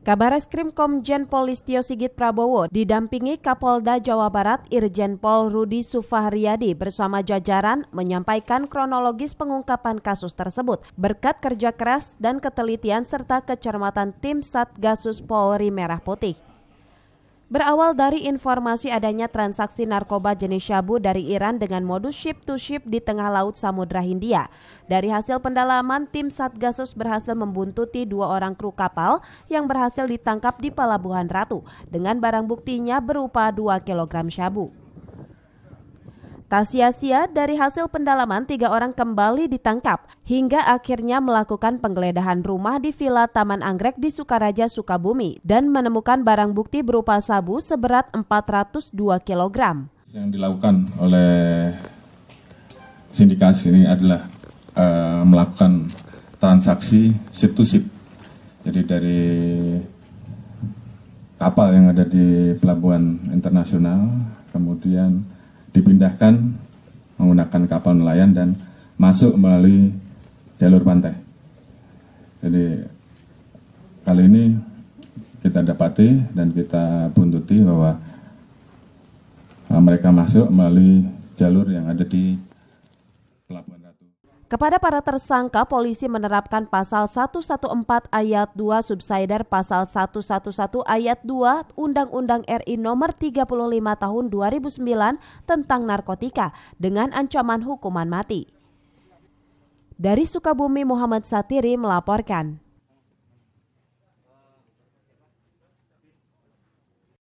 Kabareskrim Komjen Pol Listio Sigit Prabowo didampingi Kapolda Jawa Barat Irjen Pol Rudi Sufahriyadi bersama jajaran menyampaikan kronologis pengungkapan kasus tersebut berkat kerja keras dan ketelitian serta kecermatan tim Satgasus Polri Merah Putih. Berawal dari informasi adanya transaksi narkoba jenis syabu dari Iran dengan modus ship-to-ship di tengah laut Samudra Hindia. Dari hasil pendalaman, tim Satgasus berhasil membuntuti 2 orang kru kapal yang berhasil ditangkap di Pelabuhan Ratu dengan barang buktinya berupa 2 kg syabu. Tak sia-sia, dari hasil pendalaman 3 orang kembali ditangkap hingga akhirnya melakukan penggeledahan rumah di Villa Taman Anggrek di Sukaraja, Sukabumi dan menemukan barang bukti berupa sabu seberat 402 kg. Yang dilakukan oleh sindikasi ini adalah melakukan transaksi ship to ship. Jadi dari kapal yang ada di pelabuhan internasional kemudian dipindahkan menggunakan kapal nelayan dan masuk melalui jalur pantai. Jadi kali ini kita dapati dan kita buntuti bahwa mereka masuk melalui jalur yang ada di Pelabuhan Ratu. Kepada para tersangka, polisi menerapkan pasal 114 ayat 2 subsider pasal 111 ayat 2 Undang-Undang RI nomor 35 tahun 2009 tentang narkotika dengan ancaman hukuman mati. Dari Sukabumi, Muhammad Satiri melaporkan.